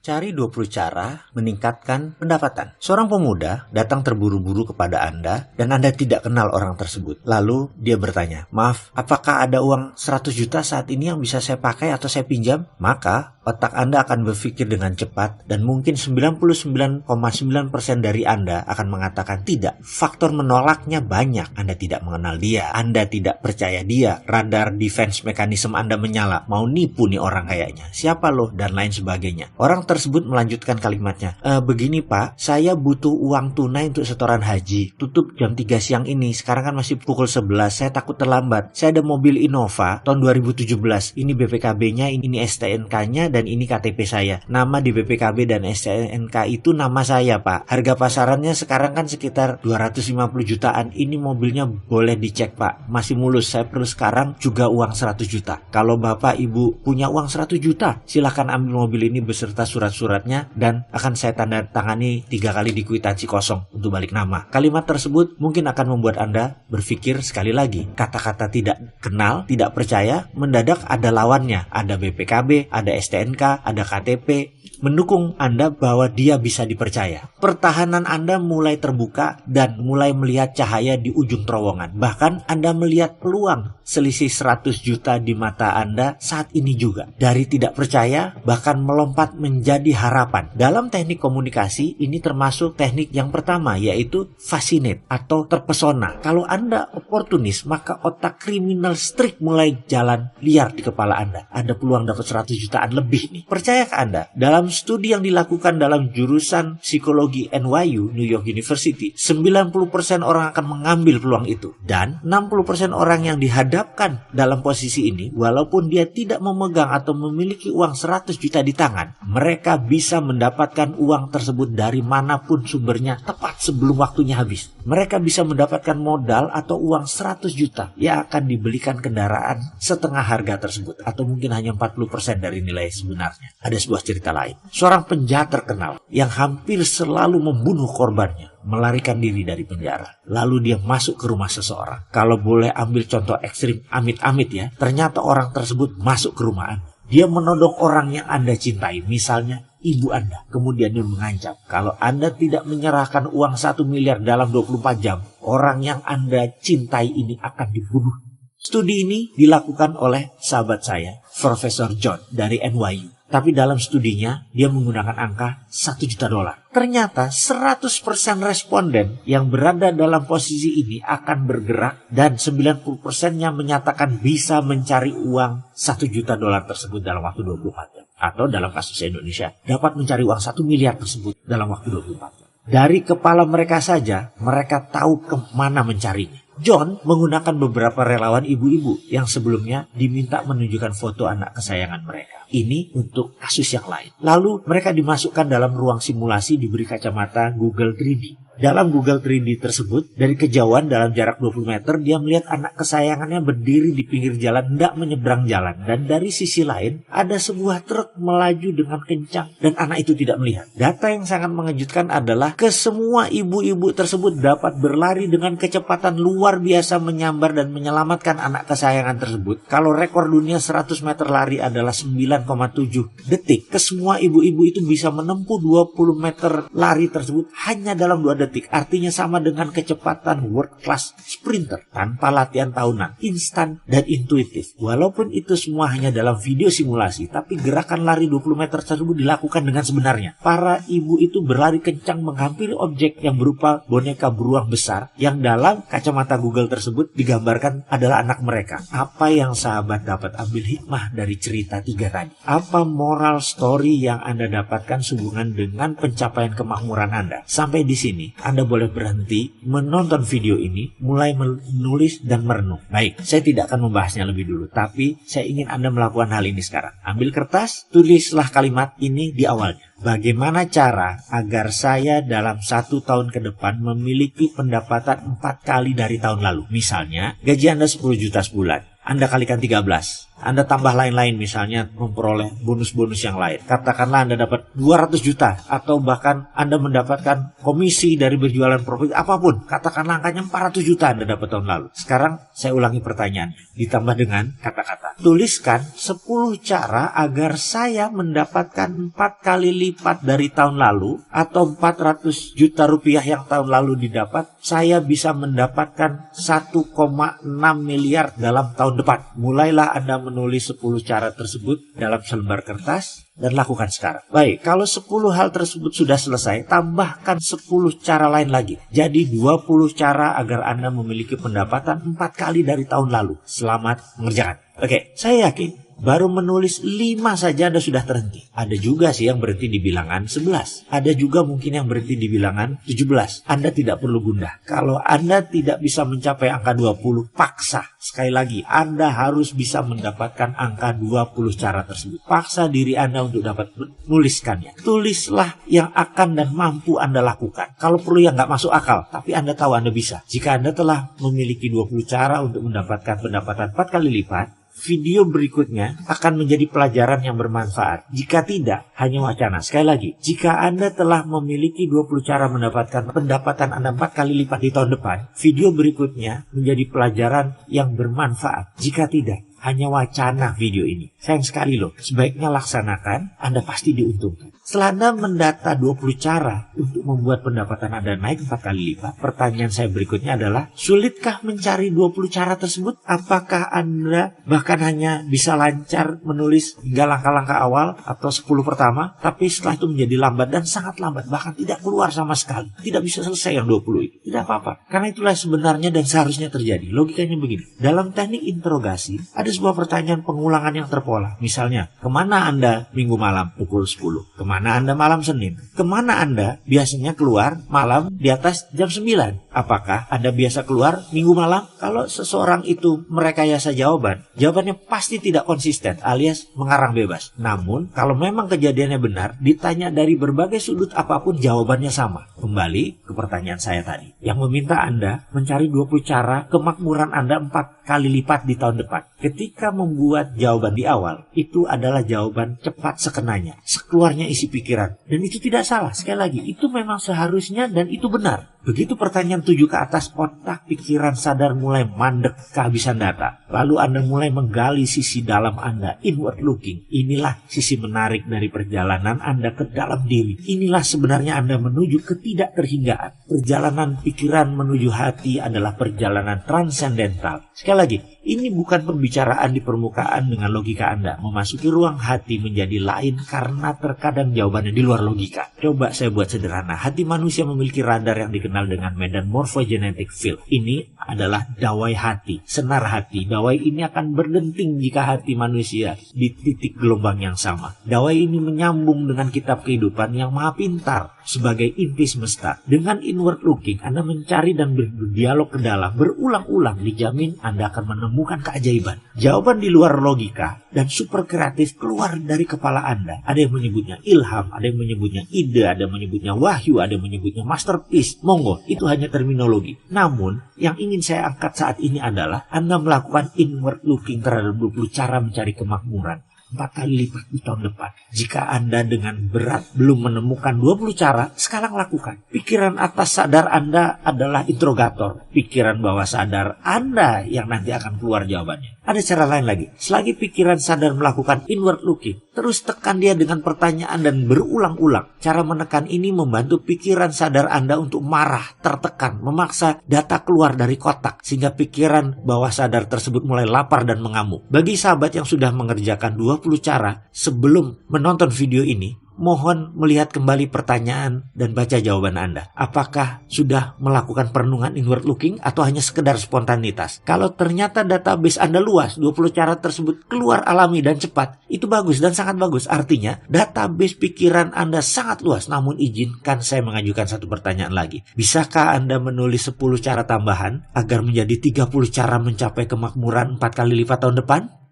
Cari 20 cara meningkatkan pendapatan. Seorang pemuda datang terburu-buru kepada Anda dan Anda tidak kenal orang tersebut. Lalu dia bertanya, "Maaf, apakah ada uang 100 juta saat ini yang bisa saya pakai atau saya pinjam?" Maka otak Anda akan berpikir dengan cepat dan mungkin 99,9% dari Anda akan mengatakan tidak. Faktor menolaknya banyak. Anda tidak mengenal dia, Anda tidak percaya dia, radar defense mekanisme Anda menyala, mau nipu nih orang kayaknya, siapa loh, dan lain sebagainya. Orang tersebut melanjutkan kalimatnya, "Begini Pak, saya butuh uang tunai untuk setoran haji, tutup jam 3 siang ini, sekarang kan masih pukul 11, saya takut terlambat, saya ada mobil Innova tahun 2017, ini BPKB-nya, ini STNK-nya, dan ini KTP saya, nama di BPKB dan STNK itu nama saya Pak, harga pasarannya sekarang kan sekitar 250 jutaan, ini mobilnya boleh dicek Pak, masih mulus, saya perlu sekarang juga uang 100 juta, kalau Bapak Ibu punya uang 100 juta, silahkan ambil mobil ini beserta surat-suratnya dan akan saya tanda tangani 3 kali di kwitansi kosong untuk balik nama." Kalimat tersebut mungkin akan membuat Anda berpikir sekali lagi. Kata-kata tidak kenal, tidak percaya, mendadak ada lawannya. Ada BPKB, ada STNK, ada KTP, mendukung Anda bahwa dia bisa dipercaya. Pertahanan Anda mulai terbuka dan mulai melihat cahaya di ujung terowongan. Bahkan Anda melihat peluang selisih 100 juta di mata Anda saat ini juga. Dari tidak percaya bahkan melompat menjadi harapan. Dalam teknik komunikasi ini termasuk teknik yang pertama, yaitu fascinate atau terpesona. Kalau Anda oportunis, maka otak kriminal strik mulai jalan liar di kepala Anda. Ada peluang dapat 100 jutaan lebih nih. Percayakah Anda? Dalam studi yang dilakukan dalam jurusan psikologi NYU, New York University, 90% orang akan mengambil peluang itu. Dan 60% orang yang dihadapkan dalam posisi ini, walaupun dia tidak memegang atau memiliki uang 100 juta di tangan, mereka bisa mendapatkan uang tersebut dari manapun sumbernya tepat sebelum waktunya habis. Mereka bisa mendapatkan modal atau uang 100 juta yang akan dibelikan kendaraan setengah harga tersebut, atau mungkin hanya 40% dari nilai sebenarnya. Ada sebuah cerita lain. Seorang penjahat terkenal yang hampir selalu membunuh korbannya melarikan diri dari penjara. Lalu dia masuk ke rumah seseorang. Kalau boleh ambil contoh ekstrim, amit-amit ya, ternyata orang tersebut masuk ke rumah Anda. Dia menodong orang yang Anda cintai, misalnya ibu Anda. Kemudian dia mengancam, kalau Anda tidak menyerahkan uang 1 miliar dalam 24 jam, orang yang Anda cintai ini akan dibunuh. Studi ini dilakukan oleh sahabat saya, Profesor John dari NYU. Tapi dalam studinya, dia menggunakan angka 1 juta dolar. Ternyata 100% responden yang berada dalam posisi ini akan bergerak dan 90%-nya menyatakan bisa mencari uang 1 juta dolar tersebut dalam waktu 24 jam. Atau dalam kasus Indonesia, dapat mencari uang 1 miliar tersebut dalam waktu 24 jam. Dari kepala mereka saja, mereka tahu kemana mencarinya. John menggunakan beberapa relawan ibu-ibu yang sebelumnya diminta menunjukkan foto anak kesayangan mereka. Ini untuk kasus yang lain. Lalu mereka dimasukkan dalam ruang simulasi, diberi kacamata Google 3D. Dalam Google 3D tersebut, dari kejauhan dalam jarak 20 meter, dia melihat anak kesayangannya berdiri di pinggir jalan, hendak menyeberang jalan. Dan dari sisi lain, ada sebuah truk melaju dengan kencang dan anak itu tidak melihat. Data yang sangat mengejutkan adalah kesemua ibu-ibu tersebut dapat berlari dengan kecepatan luar biasa menyambar dan menyelamatkan anak kesayangan tersebut. Kalau rekor dunia 100 meter lari adalah 9,7 detik, kesemua ibu-ibu itu bisa menempuh 20 meter lari tersebut hanya dalam 2 detik. Artinya sama dengan kecepatan world class sprinter tanpa latihan tahunan, instan dan intuitif. Walaupun itu semua hanya dalam video simulasi, tapi gerakan lari 20 meter tersebut dilakukan dengan sebenarnya. Para ibu itu berlari kencang menghampiri objek yang berupa boneka beruang besar yang dalam kacamata Google tersebut digambarkan adalah anak mereka. Apa yang sahabat dapat ambil hikmah dari cerita 3 tadi? Apa moral story yang Anda dapatkan sehubungan dengan pencapaian kemakmuran Anda? Sampai di sini Anda boleh berhenti menonton video ini, mulai menulis dan merenung. Baik, saya tidak akan membahasnya lebih dulu, tapi saya ingin Anda melakukan hal ini sekarang. Ambil kertas, tulislah kalimat ini di awalnya. Bagaimana cara agar saya dalam 1 tahun ke depan memiliki pendapatan 4 kali dari tahun lalu? Misalnya, gaji Anda 10 juta sebulan. Anda kalikan 13. Anda tambah lain-lain, misalnya memperoleh bonus-bonus yang lain. Katakanlah Anda dapat 200 juta atau bahkan Anda mendapatkan komisi dari berjualan properti apapun. Katakanlah angkanya 400 juta Anda dapat tahun lalu. Sekarang saya ulangi pertanyaan ditambah dengan kata-kata. Tuliskan 10 cara agar saya mendapatkan 4 kali lipat dari tahun lalu atau 400 juta rupiah yang tahun lalu didapat, saya bisa mendapatkan 1,6 miliar dalam tahun depan. Mulailah Anda menulis 10 cara tersebut dalam selembar kertas dan lakukan sekarang. Baik, kalau 10 hal tersebut sudah selesai, tambahkan 10 cara lain lagi. Jadi 20 cara agar Anda memiliki pendapatan 4 kali dari tahun lalu. Selamat mengerjakan. Oke, saya yakin baru menulis 5 saja Anda sudah terhenti. Ada juga sih yang berhenti di bilangan 11. Ada juga mungkin yang berhenti di bilangan 17. Anda tidak perlu gundah. Kalau Anda tidak bisa mencapai angka 20, paksa. Sekali lagi, Anda harus bisa mendapatkan angka 20 cara tersebut. Paksa diri Anda untuk dapat menuliskannya. Tulislah yang akan dan mampu Anda lakukan. Kalau perlu yang nggak masuk akal, tapi Anda tahu Anda bisa. Jika Anda telah memiliki 20 cara untuk mendapatkan pendapatan 4 kali lipat, video berikutnya akan menjadi pelajaran yang bermanfaat. Jika tidak, hanya wacana. Sekali lagi, jika Anda telah memiliki 20 cara mendapatkan pendapatan Anda 4 kali lipat di tahun depan, video berikutnya menjadi pelajaran yang bermanfaat. Jika tidak, hanya wacana video ini. Sayang sekali loh, sebaiknya laksanakan, Anda pasti diuntungkan. Setelah Anda mendata 20 cara untuk membuat pendapatan Anda naik 4 kali lipat, pertanyaan saya berikutnya adalah, sulitkah mencari 20 cara tersebut? Apakah Anda bahkan hanya bisa lancar menulis hingga langkah-langkah awal atau 10 pertama, tapi setelah itu menjadi lambat dan sangat lambat, bahkan tidak keluar sama sekali. Tidak bisa selesai yang 20 itu. Tidak apa-apa, karena itulah sebenarnya dan seharusnya terjadi. Logikanya begini, dalam teknik interogasi, ada sebuah pertanyaan pengulangan yang terpola. Misalnya, kemana Anda minggu malam pukul 10? Kemana Anda malam Senin? Kemana Anda biasanya keluar malam di atas jam 9? Apakah Anda biasa keluar minggu malam? Kalau seseorang itu merekayasa jawabannya pasti tidak konsisten alias mengarang bebas. Namun, kalau memang kejadiannya benar, ditanya dari berbagai sudut apapun jawabannya sama. Kembali ke pertanyaan saya tadi, yang meminta Anda mencari 20 cara kemakmuran Anda 4 kali lipat di tahun depan. Ketika membuat jawaban di awal, itu adalah jawaban cepat sekenanya, sekeluarnya isi pikiran. Dan itu tidak salah, sekali lagi, itu memang seharusnya dan itu benar. Begitu pertanyaan 7 ke atas, otak pikiran sadar mulai mandek kehabisan data. Lalu Anda mulai menggali sisi dalam Anda, inward looking. Inilah sisi menarik dari perjalanan Anda ke dalam diri. Inilah sebenarnya Anda menuju ketidakterhinggaan. Perjalanan pikiran menuju hati adalah perjalanan transendental. Sekali lagi, ini bukan pembicaraan di permukaan dengan logika Anda. Memasuki ruang hati menjadi lain karena terkadang jawabannya di luar logika. Coba saya buat sederhana. Hati manusia memiliki radar yang dikenal dengan medan morphogenetic field. Ini adalah dawai hati, senar hati. Dawai ini akan berdenting jika hati manusia di titik gelombang yang sama. Dawai ini menyambung dengan kitab kehidupan yang maha pintar sebagai inti semesta. Dengan inward looking, Anda mencari dan berdialog ke dalam, berulang-ulang, dijamin Anda akan menemukan keajaiban. Jawaban di luar logika dan super kreatif keluar dari kepala Anda. Ada yang menyebutnya ilham, ada yang menyebutnya ide, ada yang menyebutnya wahyu, ada yang menyebutnya masterpiece. Monggo, itu hanya terminologi. Namun, yang ingin saya angkat saat ini adalah Anda melakukan inward looking terhadap 20 cara mencari kemakmuran. 4 kali lipat di tahun depan. Jika Anda dengan berat belum menemukan 20 cara, sekarang lakukan. Pikiran atas sadar Anda adalah interrogator. Pikiran bawah sadar Anda yang nanti akan keluar jawabannya. Ada cara lain lagi. Selagi pikiran sadar melakukan inward looking, terus tekan dia dengan pertanyaan dan berulang-ulang. Cara menekan ini membantu pikiran sadar Anda untuk marah, tertekan, memaksa data keluar dari kotak, sehingga pikiran bawah sadar tersebut mulai lapar dan mengamuk. Bagi sahabat yang sudah mengerjakan 20 cara sebelum menonton video ini, mohon melihat kembali pertanyaan dan baca jawaban Anda. Apakah sudah melakukan perenungan inward looking atau hanya sekedar spontanitas? Kalau ternyata database Anda luas, 20 cara tersebut keluar alami dan cepat, itu bagus dan sangat bagus. Artinya, database pikiran Anda sangat luas. Namun izinkan saya mengajukan satu pertanyaan lagi. Bisakah Anda menulis 10 cara tambahan agar menjadi 30 cara mencapai kemakmuran 4 kali lipat tahun depan?